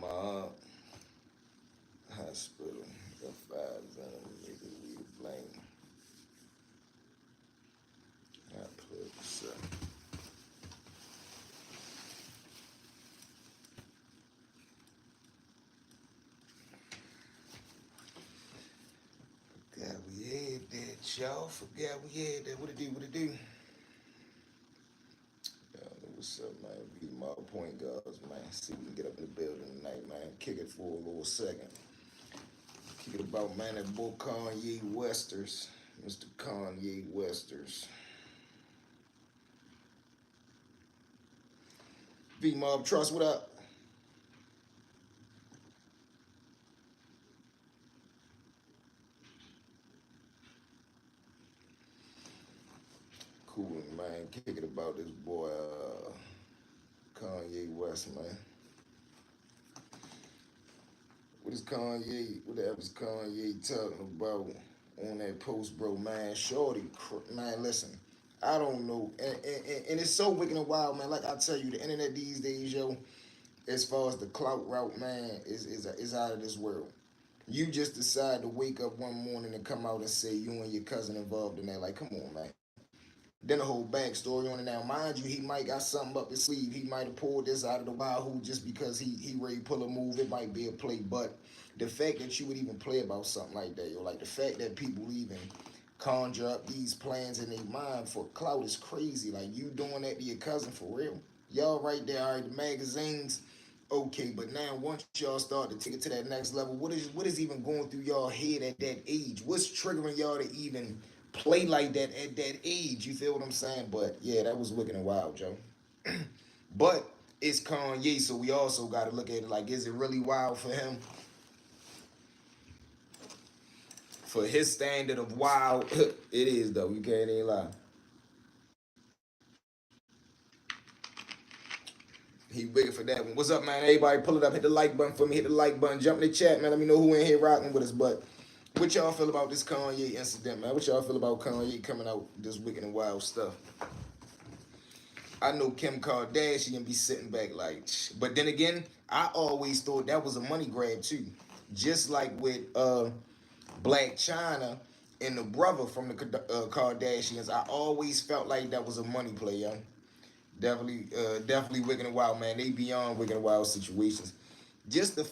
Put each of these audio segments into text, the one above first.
mob, hospital, the five venom, nigga, we to blame. I put this up. God, we had that, y'all. Forgot we had that. What it do? What it do? Y'all know what's up, man. Be my point guards, man. See, we can get up in the building tonight, man. Kick it for a little second. Kick it about, man, that boy Kanye Westers. Mr. Kanye Westers. V Mob Trust, what up? Cool, man. Kick it about this boy, Kanye West, man. What is Kanye, what the F is Kanye talking about on that post, bro, man? Shorty, man, listen, I don't know. And it's so wicked and wild, man. Like I tell you, the internet these days, yo, as far as the clout route, man, is out of this world. You just decide to wake up one morning and come out and say you and your cousin involved in that. Like, come on, man. Then a whole backstory on it. Now, mind you, he might got something up his sleeve. He might have pulled this out of the wild hoop just because he ready to pull a move. It might be a play, but the fact that you would even play about something like that, yo, like the fact that people even conjure up these plans in their mind for clout is crazy. Like you doing that to your cousin for real. Y'all right there, all right, the magazines, okay, but now once y'all start to take it to that next level, what is even going through y'all head at that age? What's triggering y'all to even play like that at that age? You feel what I'm saying? But yeah, that was wicked and wild, Joe. But it's Kanye, so we also got to look at it like, is it really wild for him? For his standard of wild, it is though. You can't even lie. He waiting for that one. What's up, man? Everybody, pull it up. Hit the like button for me. Hit the like button. Jump in the chat, man. Let me know who in here rocking with us. But what y'all feel about this Kanye incident, man? What y'all feel about Kanye coming out with this wicked and wild stuff? I know Kim Kardashian be sitting back like, but then again, I always thought that was a money grab too. Just like with Black China and the brother from the Kardashians, I always felt like that was a money play, yo. Definitely wicked and wild, man. They beyond wicked and wild situations. Just the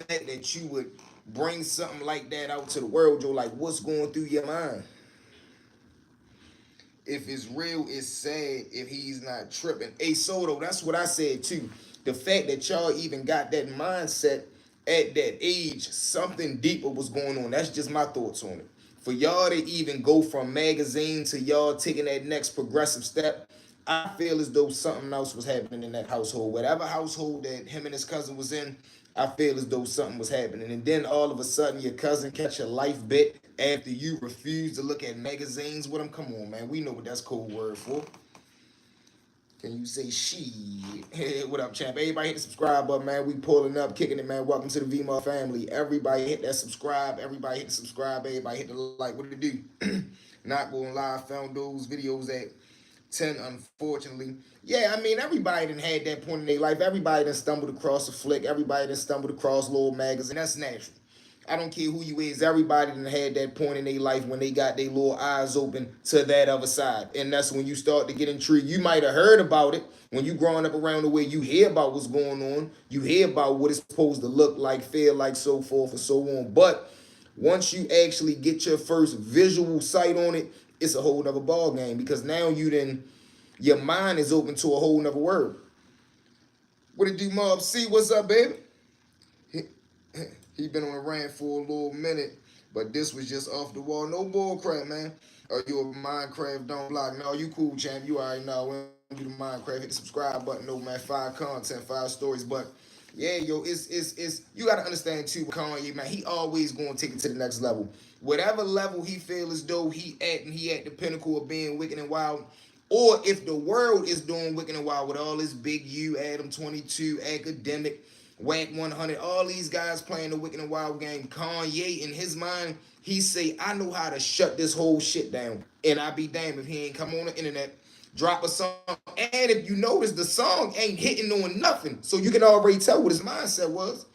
fact that you would bring something like that out to the world, Joe, like what's going through your mind? If it's real, it's sad if he's not tripping. Hey, Soto, that's what I said too. The fact that y'all even got that mindset at that age, something deeper was going on. That's just my thoughts on it. For y'all to even go from magazine to y'all taking that next progressive step, I feel as though something else was happening in that household. Whatever household that him and his cousin was in, I feel as though something was happening. And then all of a sudden, your cousin catch a life bit after you refuse to look at magazines with him. Come on, man. We know what that's code word for. Can you say she? Hey, what up, champ? Everybody hit the subscribe button, man. We pulling up, kicking it, man. Welcome to the VMA family. Everybody hit that subscribe. Everybody hit the subscribe. Everybody hit the like. What did it do? Not going live. Found those videos at 10, unfortunately. Yeah, I mean, everybody done had that point in their life. Everybody done stumbled across a flick. Everybody done stumbled across little magazine. That's natural. I don't care who you is. Everybody done had that point in their life when they got their little eyes open to that other side. And that's when you start to get intrigued. You might have heard about it when you growing up around the way you hear about what's going on. You hear about what it's supposed to look like, feel like, so forth and so on. But once you actually get your first visual sight on it, it's a whole nother ball game because now your mind is open to a whole nother world. What it do, Mob C? What's up, baby? He been on a rant for a little minute, but this was just off the wall. No bull crap, man. Are you a Minecraft don't block? No, you cool, champ. You already know. When you do the Minecraft, hit the subscribe button. No, man. 5 content, 5 stories. But yeah, yo, it's you gotta understand too, Kanye, man. He always gonna take it to the next level. Whatever level he feel as though he at, and he at the pinnacle of being wicked and wild. Or if the world is doing wicked and wild with all this big U, Adam 22, academic, Whack 100, all these guys playing the wicked and wild game. Kanye, in his mind, he say, I know how to shut this whole shit down. And I be damned if he ain't come on the internet, drop a song. And if you notice, the song ain't hitting on nothing. So you can already tell what his mindset was.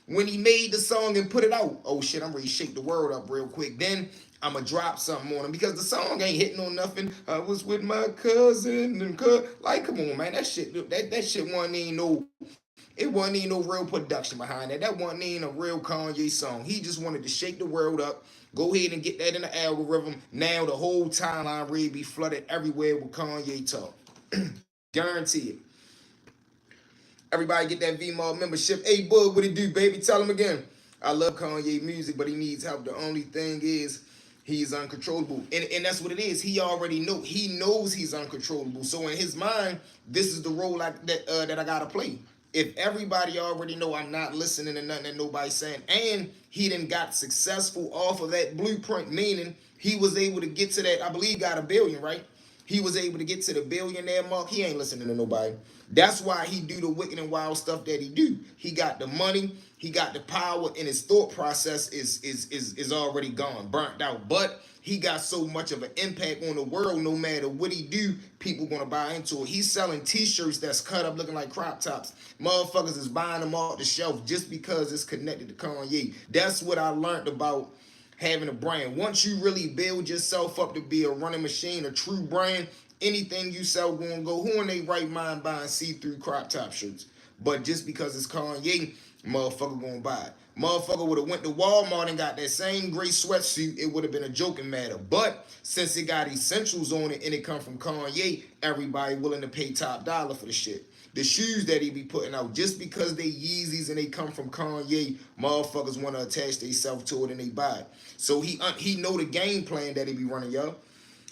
when he made the song and put it out, oh shit, I'm ready to shake the world up real quick. Then I'ma drop something on him because the song ain't hitting on nothing. I was with my cousin and like, come on, man, that shit wasn't even no. It wasn't even no real production behind that. That wasn't even a real Kanye song. He just wanted to shake the world up. Go ahead and get that in the algorithm. Now the whole timeline really be flooded everywhere with Kanye talk. Guarantee it. Everybody get that VMall membership. Hey, Bug, what it do, baby? Tell him again. I love Kanye music, but he needs help. The only thing is he's uncontrollable. And that's what it is. He already know. He knows he's uncontrollable. So in his mind, this is the role that I got to play. If everybody already know I'm not listening to nothing that nobody's saying, and he done got successful off of that blueprint, meaning he was able to get to that, I believe got 1 billion, right? He was able to get to the billionaire mark. He ain't listening to nobody. That's why he do the wicked and wild stuff that he do. He got the money, he got the power, and his thought process is already gone, burnt out. But he got so much of an impact on the world. No matter what he do, people gonna buy into it. He's selling T-shirts that's cut up looking like crop tops. Motherfuckers is buying them off the shelf just because it's connected to Kanye. That's what I learned about having a brand. Once you really build yourself up to be a running machine, a true brand, anything you sell gonna go. Who in their right mind buying see-through crop top shirts? But just because it's Kanye, motherfucker gonna buy it. Motherfucker would have went to Walmart and got that same gray sweatsuit, it would have been a joking matter. But since it got essentials on it and it come from Kanye, everybody willing to pay top dollar for the shit. The shoes that he be putting out, just because they Yeezys and they come from Kanye, motherfuckers want to attach themselves to it and they buy it. So he know the game plan that he be running, y'all.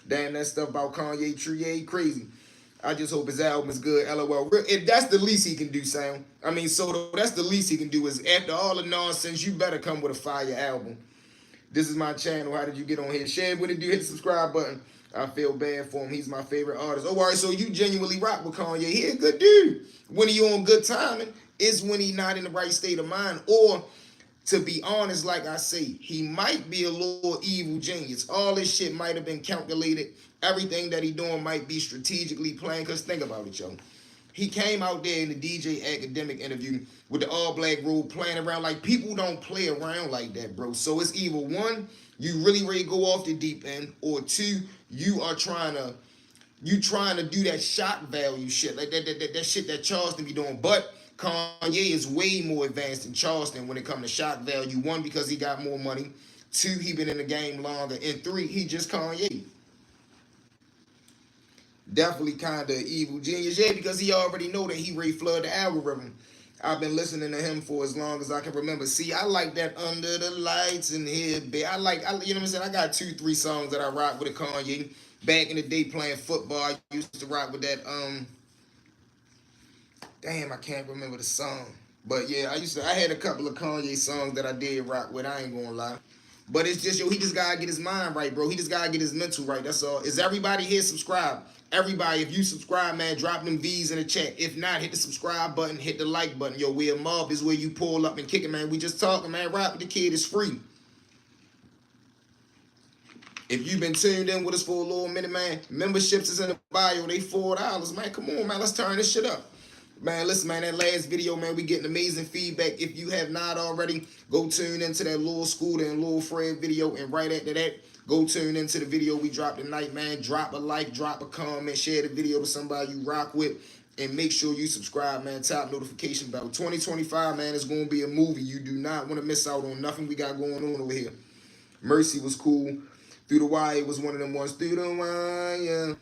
Damn, that stuff about Kanye Tree ain't crazy. I just hope his album is good. LOL. If that's the least he can do, Sam. I mean, so that's the least he can do is after all the nonsense, you better come with a fire album. This is my channel. How did you get on here? Share what it do. Hit the subscribe button. I feel bad for him. He's my favorite artist. Oh, all right, so you genuinely rock with Kanye. He a good dude. When he on good timing, it's when he not in the right state of mind. Or, to be honest, like I say, he might be a little evil genius. All this shit might have been calculated. Everything that he doing might be strategically planned. Because think about it, yo. He came out there in the DJ Academic interview with the all-black robe playing around. Like, people don't play around like that, bro. So it's either one, you really ready to go off the deep end, or two, you trying to do that shock value shit, like that shit that Charleston be doing. But Kanye is way more advanced than Charleston when it comes to shock value. One, because he got more money. Two, he been in the game longer. And three, he just Kanye. Definitely kind of evil genius. Yeah, because he already know that he ready flood the algorithm. I've been listening to him for as long as I can remember. See, I like that Under the Lights and here, you know what I'm saying? I got 2-3 songs that I rock with a Kanye. Back in the day playing football, I used to rock with that, damn, I can't remember the song. But yeah, I had a couple of Kanye songs that I did rock with, I ain't gonna lie. But it's just, yo, he just gotta get his mind right, bro. He just gotta get his mental right, that's all. Is everybody here subscribed? Everybody, if you subscribe, man, drop them V's in the chat. If not, hit the subscribe button, hit the like button. Yo, we a mob. This is where you pull up and kick it, man. We just talking, man. Rock with the kid is free. If you've been tuned in with us for a little minute, man, memberships is in the bio. They $4, man. Come on, man. Let's turn this shit up. Man, listen, man, that last video, man, we getting amazing feedback. If you have not already, go tune into that Lil Scooter and Lil Fred video, and right after that, go tune into the video we dropped tonight, man. Drop a like, drop a comment, share the video to somebody you rock with, and make sure you subscribe, man. Top notification bell. 2025, man, is going to be a movie. You do not want to miss out on nothing we got going on over here. Mercy was cool. Through the Wire was one of them ones. Through the Wire.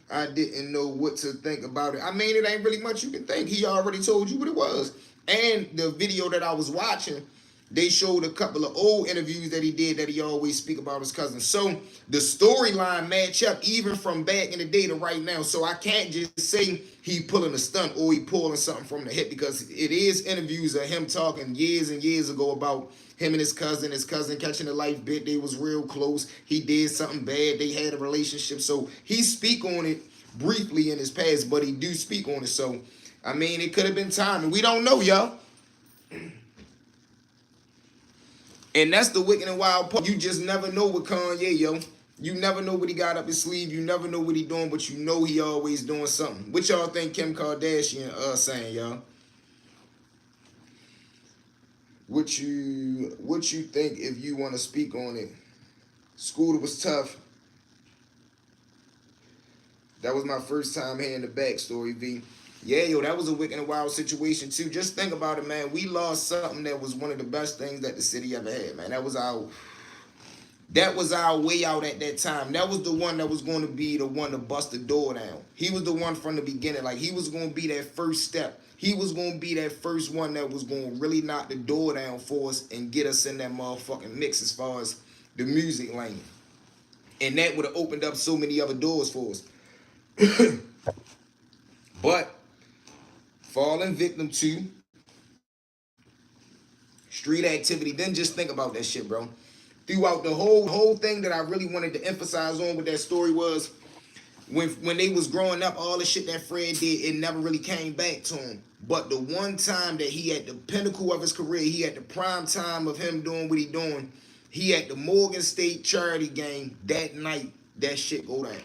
I didn't know what to think about it. I mean, it ain't really much you can think. He already told you what it was. And the video that I was watching, they showed a couple of old interviews that he did that he always speak about his cousin. So the storyline match up even from back in the day to right now. So I can't just say he pulling a stunt or he pulling something from the hip, because it is interviews of him talking years and years ago about him and his cousin catching a life bit. They was real close. He did something bad. They had a relationship. So he speak on it briefly in his past, but he do speak on it. So, I mean, it could have been time. And we don't know, y'all. And that's the wicked and wild part. You just never know with Kanye, yo. You never know what he got up his sleeve. You never know what he doing, but you know he always doing something. What y'all think Kim Kardashian saying, y'all? What you think if you want to speak on it? Scooter was tough. That was my first time hearing the backstory, V. Yeah, yo, that was a wicked and wild situation too. Just think about it, man. We lost something that was one of the best things that the city ever had, man. That was our way out at that time. That was the one that was going to be the one to bust the door down. He was the one from the beginning. Like, he was going to be that first step. He was going to be that first one that was going to really knock the door down for us and get us in that motherfucking mix as far as the music lane. And that would have opened up so many other doors for us. But falling victim to street activity, then just think about that shit, bro. Throughout the whole thing that I really wanted to emphasize on with that story was when they was growing up, all the shit that Fred did, it never really came back to him. But the one time that he at the pinnacle of his career, he at the prime time of him doing what he doing, he at the Morgan State charity game that night, that shit go down.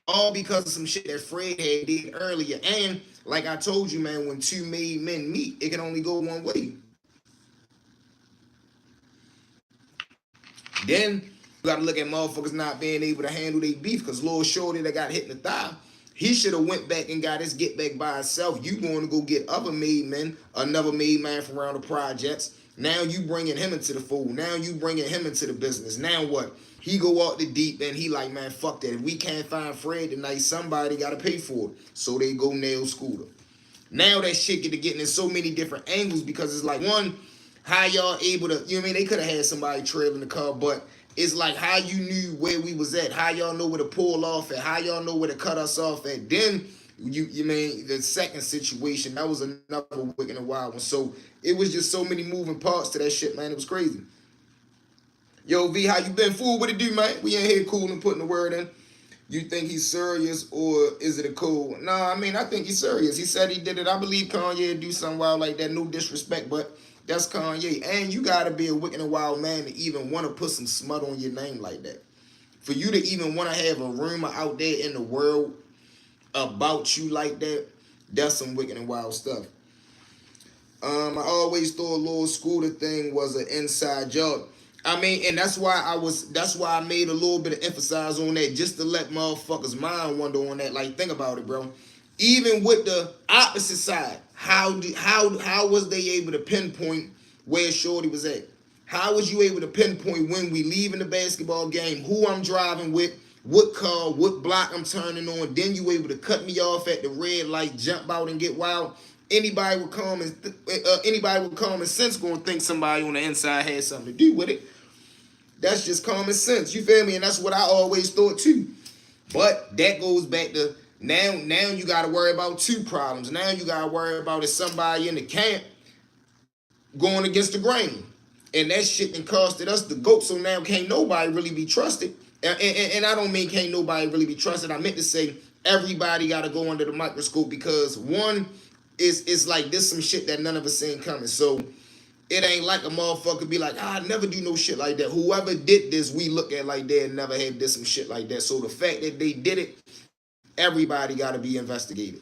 All because of some shit that Fred had did earlier. And like I told you, man, when two made men meet, it can only go one way. Then you gotta look at motherfuckers not being able to handle their beef because Lil Shorty that got hit in the thigh, he should have went back and got his get back by himself. You going to go get other made men, another made man from around the projects. Now you bringing him into the fold. Now you bringing him into the business. Now what? He go out the deep end. He like, man, fuck that. If we can't find Fred tonight, somebody got to pay for it. So they go nail Scooter. Now that shit get to getting in so many different angles because it's like, one, how y'all able to, you know what I mean? They could have had somebody trailing the car, but it's like how you knew where we was at, how y'all know where to pull off at, how y'all know where to cut us off at. Then you mean the second situation, that was another wicked and wild one. So it was just so many moving parts to that shit, man. It was crazy. Yo, V, how you been? Fool, what it do, man? We ain't here cool and putting the word in. You think he's serious or is it a cool? Nah, I mean, I think he's serious. He said he did it. I believe Kanye do something wild like that. No disrespect, but that's Kanye. And you got to be a wicked and wild man to even want to put some smut on your name like that. For you to even want to have a rumor out there in the world about you like that, that's some wicked and wild stuff. I always thought Lil Scooter thing was an inside job. I mean, and that's why I made a little bit of emphasis on that, just to let motherfuckers mind wonder on that. Like, think about it, bro. Even with the opposite side, how was they able to pinpoint where Shorty was at? How was you able to pinpoint when we leaving the basketball game, who I'm driving with, what car, what block I'm turning on? Then you able to cut me off at the red light, jump out and get wild. Anybody with common sense gonna think somebody on the inside had something to do with it. That's just common sense. You feel me? And that's what I always thought too. But that goes back to now you gotta worry about two problems. Now you gotta worry about is somebody in the camp going against the grain. And that shit done costed us the GOAT. So now can't nobody really be trusted. And I don't mean can't nobody really be trusted. I meant to say everybody gotta go under the microscope because one, it's like this some shit that none of us seen coming. So it ain't like a motherfucker be like, I never do no shit like that. Whoever did this, we look at like they never had did some shit like that. So the fact that they did it, everybody got to be investigated.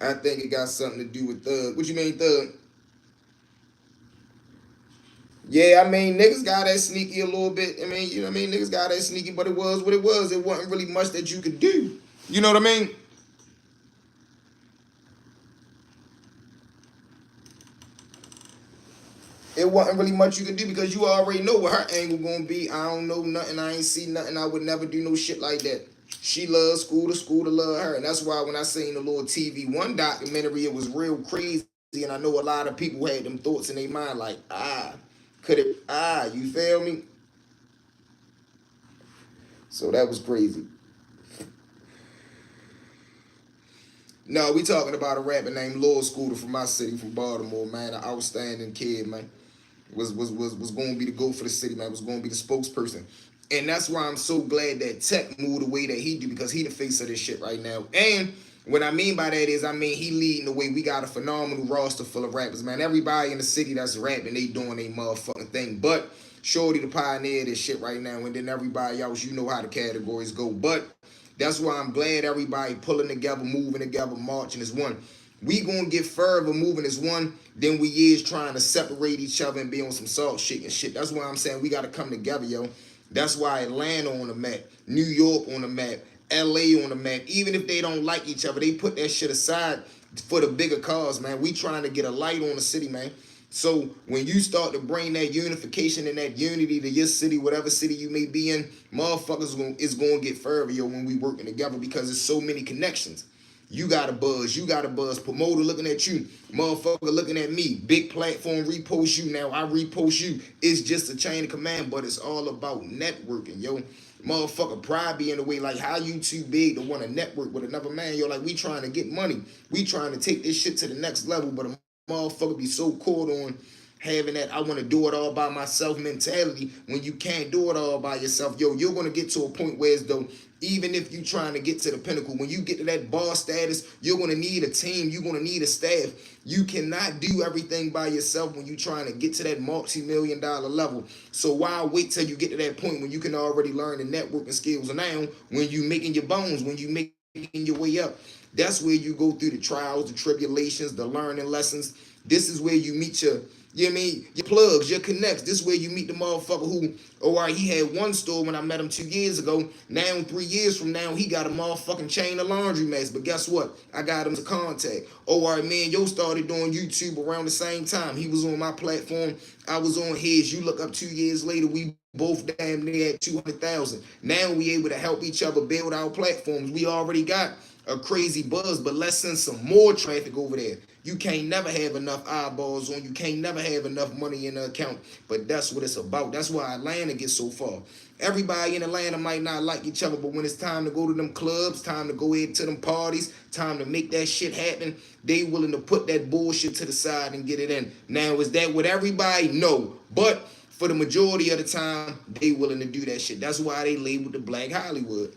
I think it got something to do with Thug. What you mean, Thug? Yeah, I mean, niggas got that sneaky a little bit. I mean, you know what I mean? Niggas got that sneaky, but it was what it was. It wasn't really much that you could do. You know what I mean? It wasn't really much you could do because you already know what her angle gonna be. I don't know nothing. I ain't see nothing. I would never do no shit like that. She loves Scooter. Scooter love her. And that's why when I seen the little TV One documentary, it was real crazy. And I know a lot of people had them thoughts in their mind like, could it, you feel me? So that was crazy. No, we talking about a rapper named Lil Scooter from my city, from Baltimore, man. An outstanding kid, man. Was going to be the GOAT for the city, man. Was going to be the spokesperson. And that's why I'm so glad that Tech moved the way that he do because he the face of this shit right now. And what I mean by that is, I mean, he leading the way. We got a phenomenal roster full of rappers, man. Everybody in the city that's rapping, they doing their motherfucking thing. But Shorty the pioneer of this shit right now. And then everybody else, you know how the categories go. But that's why I'm glad everybody pulling together, moving together, marching as one. We gonna get further moving as one than we is trying to separate each other and be on some salt shaking shit. That's why I'm saying we gotta come together, yo. That's why Atlanta on the map, New York on the map, LA on the map. Even if they don't like each other, they put that shit aside for the bigger cause, man. We trying to get a light on the city, man. So when you start to bring that unification and that unity to your city, whatever city you may be in, motherfuckers is going to get further, yo, when we working together because there's so many connections. You got a buzz. You got a buzz. Promoter looking at you. Motherfucker looking at me. Big platform repost you. Now I repost you. It's just a chain of command, but it's all about networking, yo. Motherfucker pride be in the way. Like, how you too big to want to network with another man? Yo, like, we trying to get money. We trying to take this shit to the next level, but a motherfucker be so caught on having that I want to do it all by myself mentality when you can't do it all by yourself. Yo, you're going to get to a point where as though even if you're trying to get to the pinnacle, when you get to that boss status, you're going to need a team. You're going to need a staff. You cannot do everything by yourself when you're trying to get to that multi-million-dollar level. So why wait till you get to that point when you can already learn the networking skills now when you making your bones, when you making your way up? That's where you go through the trials, the tribulations, the learning lessons. This is where you meet your, you know what I mean, your plugs, your connects. This is where you meet the motherfucker who, oh, all right, he had one store when I met him 2 years ago. Now, 3 years from now, he got a motherfucking chain of laundromats. But guess what? I got him to contact. Oh, all right, man, yo started doing YouTube around the same time. He was on my platform. I was on his. You look up 2 years later, we both damn near at 200,000. Now we able to help each other build our platforms. We already got a crazy buzz, but let's send some more traffic over there. You can't never have enough eyeballs on. You can't never have enough money in the account. But that's what it's about. That's why Atlanta gets so far. Everybody in Atlanta might not like each other, but when it's time to go to them clubs, time to go in to them parties, time to make that shit happen, they willing to put that bullshit to the side and get it in. Now, is that with everybody? No. But for the majority of the time, they willing to do that shit. That's why they labeled the Black Hollywood.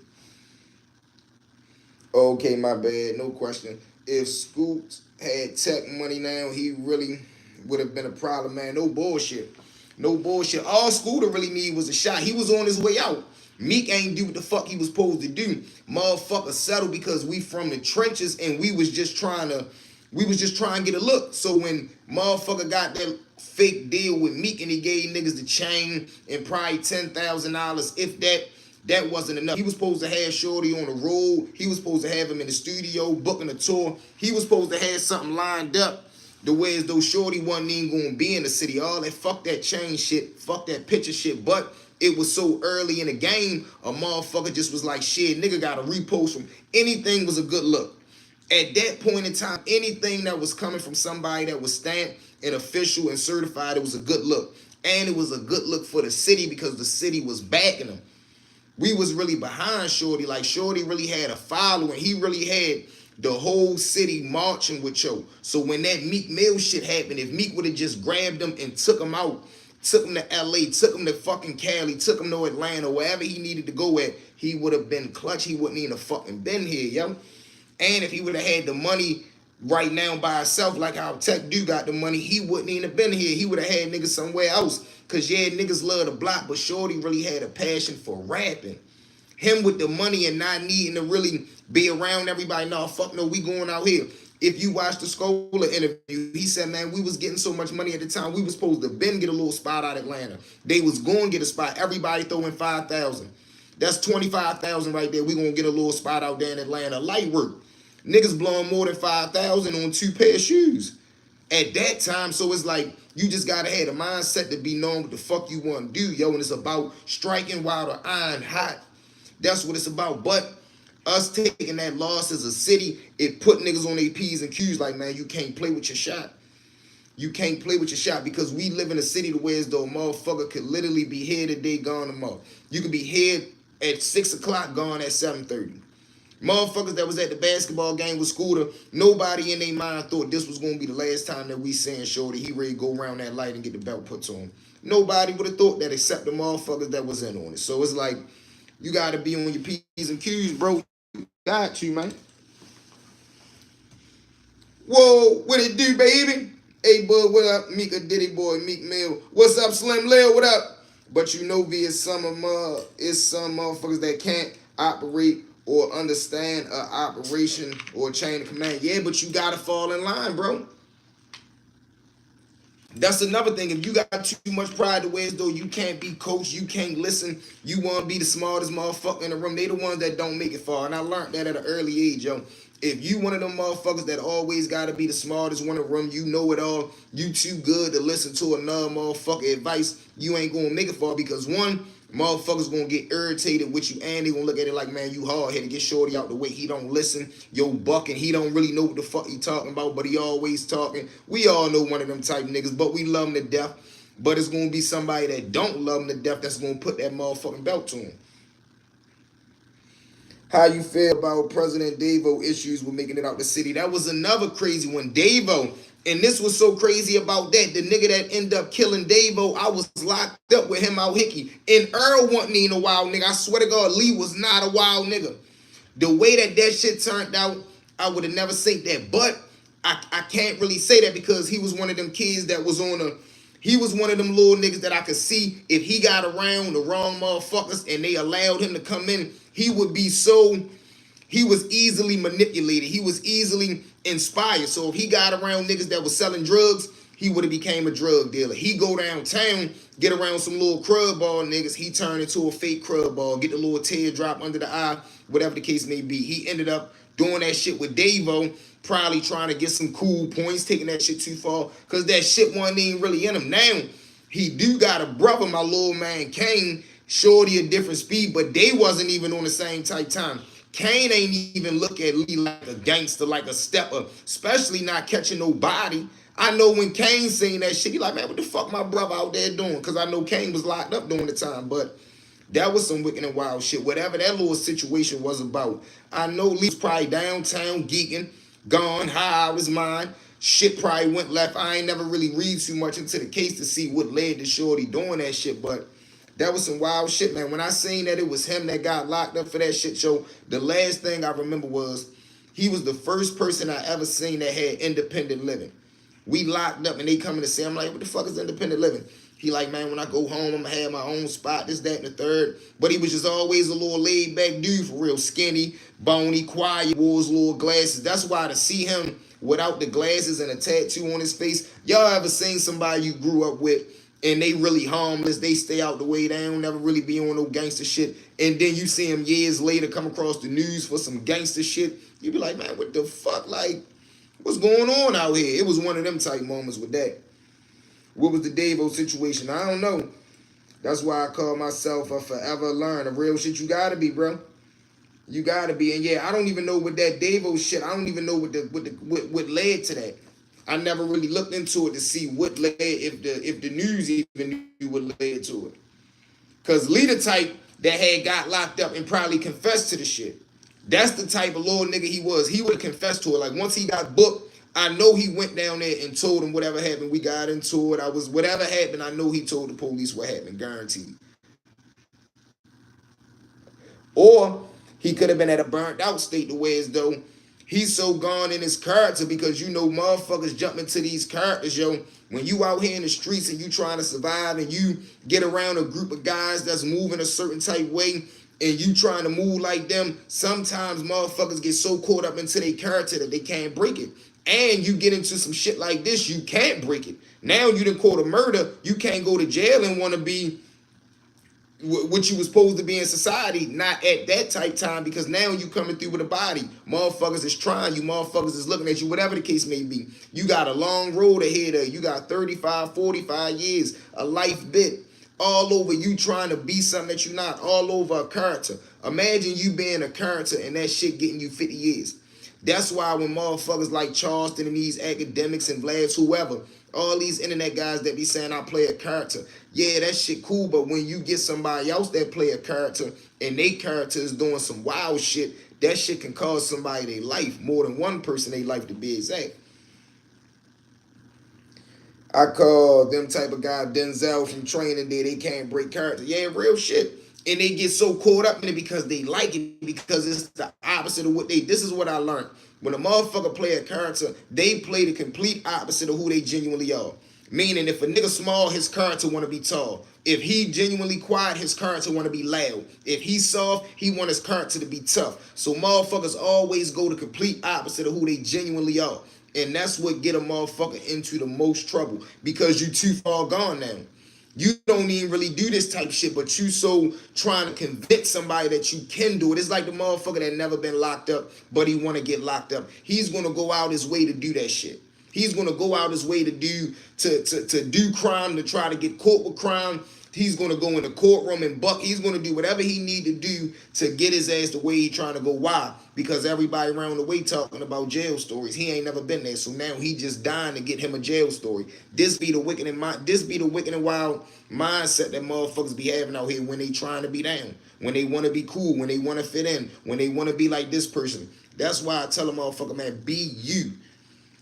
Okay, my bad. No question. If Scoot had tech money now, he really would have been a problem, man. No bullshit. No bullshit. All Scooter really need was a shot. He was on his way out. Meek ain't do what the fuck he was supposed to do. Motherfucker settled because we from the trenches and we was just trying to get a look. So when motherfucker got that fake deal with Meek and he gave niggas the chain and probably $10,000, if that wasn't enough. He was supposed to have Shorty on the road. He was supposed to have him in the studio booking a tour. He was supposed to have something lined up the way as though Shorty wasn't even going to be in the city. All that fuck that chain shit, fuck that picture shit. But it was so early in the game, a motherfucker just was like, shit, nigga got a repost from anything was a good look. At that point in time, anything that was coming from somebody that was stamped and official and certified, it was a good look. And it was a good look for the city because the city was backing them. We was really behind Shorty. Like, Shorty really had a following. He really had the whole city marching with Cho. So when that Meek Mill shit happened, if Meek would have just grabbed him and took him out, took him to LA, took him to fucking Cali, took him to Atlanta, wherever he needed to go at, he would have been clutch. He wouldn't even have fucking been here, yo. And if he would have had the money right now by himself, like how Tech do got the money, he wouldn't even have been here. He would have had niggas somewhere else. Cause yeah, niggas love the block, but Shorty really had a passion for rapping. Him with the money and not needing to really be around everybody. No, fuck no, we going out here. If you watch the Scholar interview, he said, man, we was getting so much money at the time, we was supposed to been get a little spot out of Atlanta. They was going to get a spot. Everybody throwing 5,000. That's 25,000 right there. We gonna get a little spot out there in Atlanta. Light work. Niggas blowing more than 5,000 on 2 pair of shoes at that time. So it's like, you just gotta have the mindset to be knowing what the fuck you want to do, yo. And it's about striking while the iron hot. That's what it's about. But us taking that loss as a city, it put niggas on their P's and Q's like, man, you can't play with your shot. You can't play with your shot because we live in a city the way as though a motherfucker could literally be here today, gone tomorrow. You could be here at 6 o'clock, gone at 7:30. Motherfuckers that was at the basketball game with Scooter, nobody in their mind thought this was going to be the last time that we seen Shorty. He ready to go around that light and get the belt put to him. Nobody would have thought that except the motherfuckers that was in on it. So it's like, you got to be on your P's and Q's, bro. Got you, man. Whoa, what it do, baby? Hey, bud, what up? Meek a Diddy boy, Meek Mill. What's up, Slim Lil? What up? But you know, V, it's some motherfuckers that can't operate or understand a operation or a chain of command. Yeah, but you gotta fall in line, bro. That's another thing. If you got too much pride to where as though you can't be coached, you can't listen, you want to be the smartest motherfucker in the room, they the ones that don't make it far. And I learned that at an early age, yo. If you one of them motherfuckers that always got to be the smartest one in the room, you know it all, you too good to listen to another motherfucker advice, you ain't going to make it far because one, motherfuckers gonna get irritated with you and they gonna look at it like, man, you hard headed, get shorty out the way. He don't listen, yo bucking, he don't really know what the fuck he talking about, but he always talking. We all know one of them type niggas, but we love him to death. But it's gonna be somebody that don't love him to death that's gonna put that motherfucking belt to him. How you feel about President Davo issues with making it out the city? That was another crazy one. Davo, and this was so crazy about that. The nigga that ended up killing Davo, I was locked up with him out Hickey. And Earl wasn't even a wild nigga. I swear to God, Lee was not a wild nigga. The way that shit turned out, I would have never seen that. But I can't really say that because he was one of them kids that was on a... He was one of them little niggas that I could see if he got around the wrong motherfuckers and they allowed him to come in, he would be so... He was easily manipulated. He was easily inspired. So if he got around niggas that was selling drugs, he would have became a drug dealer. He go downtown, get around some little crud ball niggas, he turned into a fake crud ball, get the little teardrop under the eye, whatever the case may be. He ended up doing that shit with Davo, probably trying to get some cool points, taking that shit too far, because that shit wasn't even really in him. Now, he do got a brother, my little man Kane, shorty a different speed, but they wasn't even on the same type time. Kane ain't even look at Lee like a gangster, like a stepper, especially not catching nobody. I know when Kane seen that shit, he like, man, what the fuck my brother out there doing? Because I know Kane was locked up during the time, but that was some wicked and wild shit. Whatever that little situation was about. I know Lee's probably downtown geeking, gone, high out his mind. Shit probably went left. I ain't never really read too much into the case to see what led to Shorty doing that shit, but that was some wild shit, man. When I seen that it was him that got locked up for that shit show, the last thing I remember was he was the first person I ever seen that had independent living. We locked up and they coming to say, I'm like, what the fuck is independent living? He like, man, when I go home, I'm gonna have my own spot, this, that, and the third. But he was just always a little laid back dude, for real, skinny, bony, quiet, wore his little glasses. That's why to see him without the glasses and a tattoo on his face, y'all ever seen somebody you grew up with and they really harmless, they stay out the way, they don't never really be on no gangster shit, and then you see them years later come across the news for some gangster shit, you be like, man, what the fuck, like, what's going on out here? It was one of them type moments with that. What was the Davo situation? I don't know. That's why I call myself a forever learner. Real shit, you gotta be, bro. You gotta be. And yeah, I don't even know what that Davo shit, I don't even know what led to that. I never really looked into it to see what led, if the news even knew what led to it. Cause Lee the type that had got locked up and probably confessed to the shit. That's the type of little nigga he was. He would have confessed to it. Like once he got booked, I know he went down there and told him whatever happened. We got into it. Whatever happened, I know he told the police what happened, guaranteed. Or he could have been at a burnt out state the way as though he's so gone in his character, because you know motherfuckers jump into these characters, yo. When you out here in the streets and you trying to survive and you get around a group of guys that's moving a certain type way and you trying to move like them, sometimes motherfuckers get so caught up into their character that they can't break it. And you get into some shit like this, you can't break it. Now you done caught a murder, you can't go to jail and want to be what you was supposed to be in society, not at that type time, because now you coming through with a body. Motherfuckers is trying you, motherfuckers is looking at you, whatever the case may be. You got a long road ahead of you. You got 35, 45 years, a life bit, all over you trying to be something that you're not, all over a character. Imagine you being a character and that shit getting you 50 years. That's why when motherfuckers like Charleston and these academics and Vlads, whoever, all these internet guys that be saying I play a character, yeah, that shit cool, but when you get somebody else that play a character and they character is doing some wild shit, that shit can cause somebody their life, more than one person their life to be exact. I call them type of guy Denzel from Training Day, they can't break character. Yeah, real shit. And they get so caught up in it because they like it, because it's the opposite of what this is what I learned. When a motherfucker play a character, they play the complete opposite of who they genuinely are. Meaning, if a nigga small, his character want to be tall. If he genuinely quiet, his character want to be loud. If he's soft, he want his character to be tough. So motherfuckers always go the complete opposite of who they genuinely are. And that's what get a motherfucker into the most trouble, because you too far gone now. You don't even really do this type of shit, but you so trying to convince somebody that you can do it. It's like the motherfucker that never been locked up, but he want to get locked up. He's going to go out his way to do that shit. He's going to go out his way to do crime, to try to get caught with crime. He's going to go in the courtroom and buck. He's going to do whatever he need to do to get his ass the way he trying to go. Why? Because everybody around the way talking about jail stories. He ain't never been there, so now he just dying to get him a jail story. This be the wicked and wild mindset that motherfuckers be having out here when they trying to be down, when they want to be cool, when they want to fit in, when they want to be like this person. That's why I tell a motherfucker, man, be you.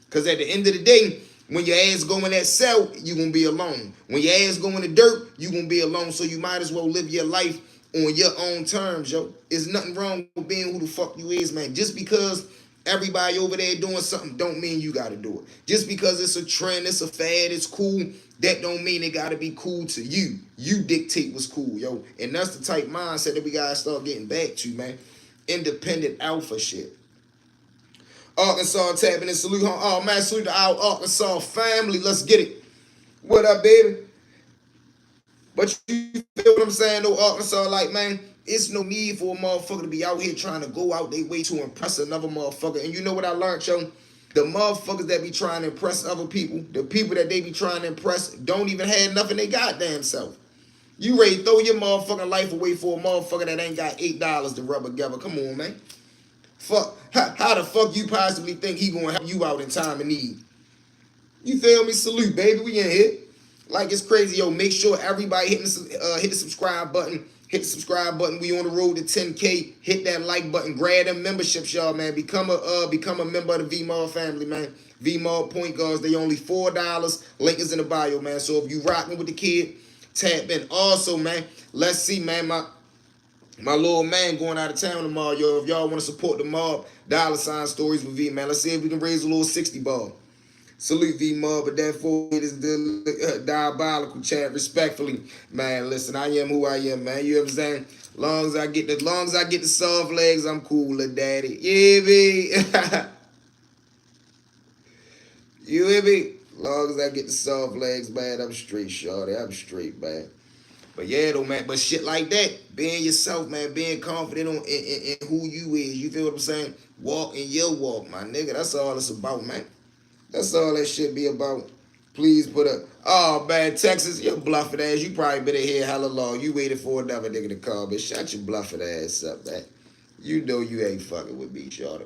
Because at the end of the day, when your ass go in that cell, you going to be alone. When your ass go in the dirt, you going to be alone. So you might as well live your life on your own terms, yo. There's nothing wrong with being who the fuck you is, man. Just because everybody over there doing something don't mean you got to do it. Just because it's a trend, it's a fad, it's cool, that don't mean it got to be cool to you. You dictate what's cool, yo. And that's the type mindset that we got to start getting back to, man. Independent alpha shit. Arkansas tapping in, salute home. Oh man, salute to our Arkansas family. Let's get it. What up, baby? But you feel what I'm saying, though, Arkansas? Like, man, it's no need for a motherfucker to be out here trying to go out their way to impress another motherfucker. And you know what I learned, yo? The motherfuckers that be trying to impress other people, the people that they be trying to impress, don't even have nothing they goddamn self. You ready to throw your motherfucking life away for a motherfucker that ain't got $8 to rub together. Come on, man. Fuck, how the fuck you possibly think he gonna help you out in time of need? You feel me? Salute, baby. We in here. Like, it's crazy, yo. Make sure everybody hit the subscribe button. Hit the subscribe button. We on the road to 10K. Hit that like button. Grab them memberships, y'all, man. Become a member of the V-Mall family, man. V-Mall point guards. They only $4. Link is in the bio, man. So if you rocking with the kid, tap in. Also, man, let's see, man, my little man going out of town tomorrow, yo. If y'all want to support the mob, $ stories with V, man. Let's see if we can raise a little 60 ball. Salute V mob, but that for it is the diabolical, chat. Respectfully, man. Listen, I am who I am, man. You know what I'm saying? Long as I get the soft legs, I'm cool, little daddy. Yeah, B. You hear me? Long as I get the soft legs, man, I'm straight, shorty. I'm straight, man. But yeah, though, man. But shit like that, being yourself, man, being confident in who you is. You feel what I'm saying? Walk in your walk, my nigga. That's all it's about, man. That's all that shit be about. Please put up. Oh, man, Texas, you bluffing ass. You probably been in here hella long. You waited for another nigga to call, but shut your bluffing ass up, man. You know you ain't fucking with me, shorty.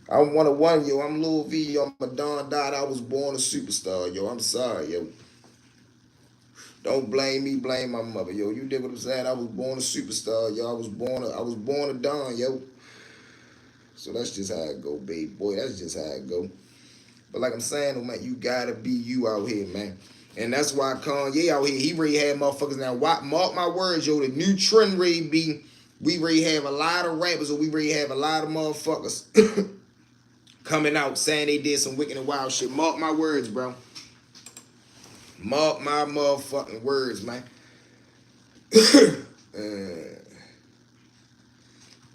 I'm 101, yo. I'm Lil V, yo. I'm a Don Dot. I was born a superstar, yo. I'm sorry, yo. Don't blame me, blame my mother, yo. You dig what I'm saying? I was born a superstar, yo. I was born a Don, yo. So that's just how it go, baby boy. That's just how it go. But like I'm saying, man, you gotta be you out here, man. And that's why Kanye out here, he really had motherfuckers now. Mark my words, yo. The new trend really be, we really have a lot of rappers, or we really have a lot of motherfuckers coming out saying they did some wicked and wild shit. Mark my words, bro. Mark my motherfucking words, man.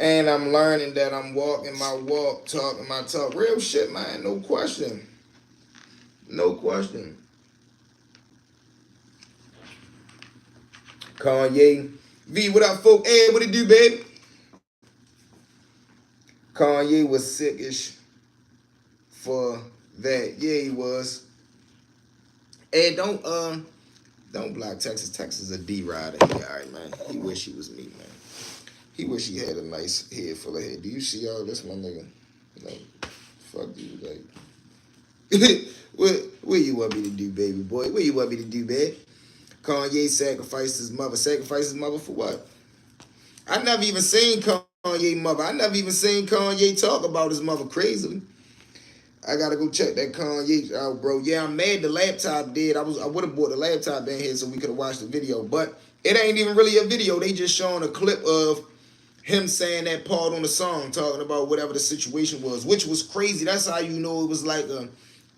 And I'm learning that I'm walking my walk, talking my talk. Real shit, man. No question. No question. Kanye. V, what up, folk? Hey, what it do, baby? Kanye was sickish for that. Yeah, he was. Hey, don't block Texas. Texas is a D rider. Yeah, all right, man. He wish he was me, man. He wish he had a nice head full of hair. Do you see all this, my nigga? Like, fuck you, like. what you want me to do, baby boy? What you want me to do, babe? Kanye sacrificed his mother. Sacrificed his mother for what? I never even seen Kanye mother. I never even seen Kanye talk about his mother crazily. I gotta go check that Kanye out, bro. Yeah, I'm mad the laptop did. I would have brought the laptop in here so we could have watched the video, but it ain't even really a video. They just showing a clip of him saying that part on the song, talking about whatever the situation was, which was crazy. That's how you know it was like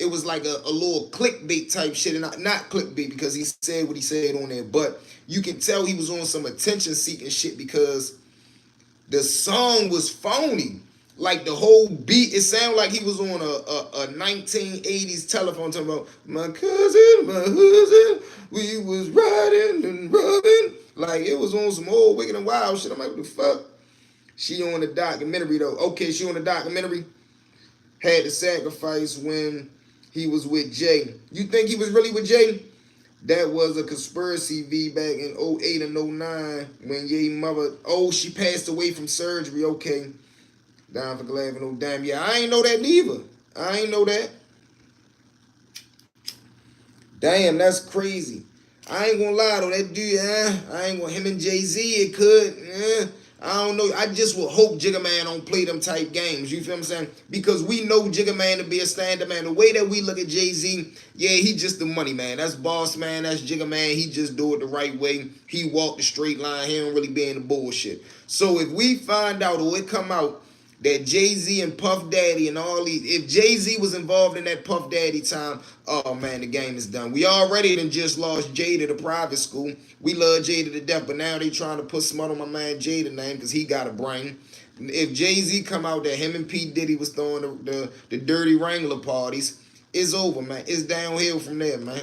it was like a little clickbait type shit, and not clickbait because he said what he said on there, but you can tell he was on some attention seeking shit because the song was phony. Like the whole beat, it sounded like he was on a 1980s telephone talking about my cousin, my husband, we was riding and rubbing. Like it was on some old Wicked and Wild shit. I'm like, what the fuck? She on the documentary though. Okay, she on the documentary. Had to sacrifice when he was with Jay. You think he was really with Jay? That was a conspiracy V back in '08 and '09 when Ye mother, she passed away from surgery. Okay. Down for Glavin, no damn. Yeah, I ain't know that neither. I ain't know that. Damn, that's crazy. I ain't gonna lie though, that dude, I ain't gonna, him and Jay-Z, it could, I don't know. I just would hope Jigga Man don't play them type games. You feel what I'm saying? Because we know Jigga Man to be a stand-up man. The way that we look at Jay-Z, yeah, he just the money man. That's boss man. That's Jigga Man. He just do it the right way. He walk the straight line. He don't really be in the bullshit. So if we find out or it come out that Jay-Z and Puff Daddy and all these, if Jay-Z was involved in that Puff Daddy time, oh man, the game is done. We already done just lost Jay to the private school. We love Jada to death, but now they trying to put smut on my man Jada name because he got a brain. If Jay-Z come out that him and P. Diddy was throwing the dirty Wrangler parties, it's over, man. It's downhill from there, man.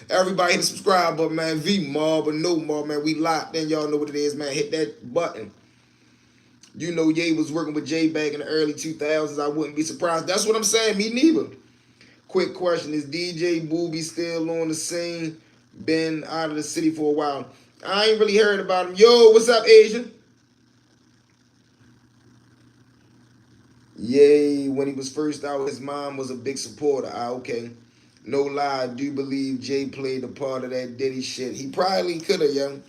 Everybody hit the subscribe button, man. V Mob or no Mob, man. We locked in. Y'all know what it is, man. Hit that button. You know Ye was working with Jay back in the early 2000s. I wouldn't be surprised. That's what I'm saying. Me neither. Quick question. Is DJ Booby still on the scene? Been out of the city for a while. I ain't really heard about him. Yo, what's up, Asian? Yay, when he was first out, his mom was a big supporter. Okay. No lie, I do believe Jay played a part of that Diddy shit. He probably could have, young.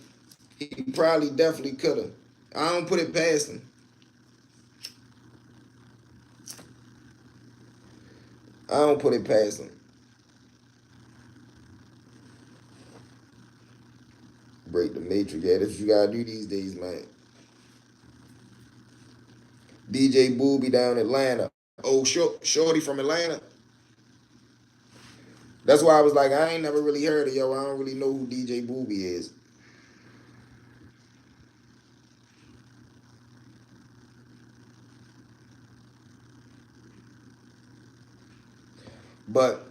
He probably definitely could have. I don't put it past him. I don't put it past him. Break the matrix. Yeah, that's what you gotta do these days, man. DJ Booby down Atlanta. Oh, Shorty from Atlanta. That's why I was like, I ain't never really heard of yo. I don't really know who DJ Booby is. But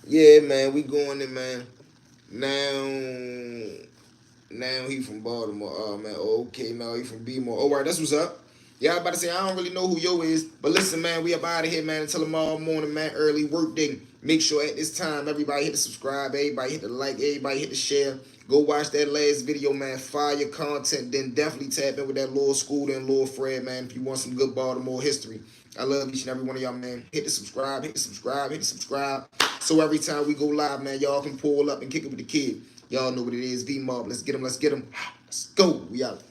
yeah, man, we going in, man. Now he from Baltimore. Oh man, okay, now he from B-more. All right, that's what's up. Yeah, I was about to say I don't really know who yo is, but listen, man, we up out of here, man. Until tomorrow morning, man. Early work day. Make sure at this time everybody hit the subscribe, everybody hit the like, everybody hit the share. Go watch that last video, man. Fire content. Then definitely tap in with that Lord Scooter and Lord Fred, man. If you want some good Baltimore history. I love each and every one of y'all, man. Hit the subscribe, hit the subscribe, hit the subscribe. So every time we go live, man, y'all can pull up and kick it with the kid. Y'all know what it is. V-Mob. Let's get him. Let's get him. Let's go. We out.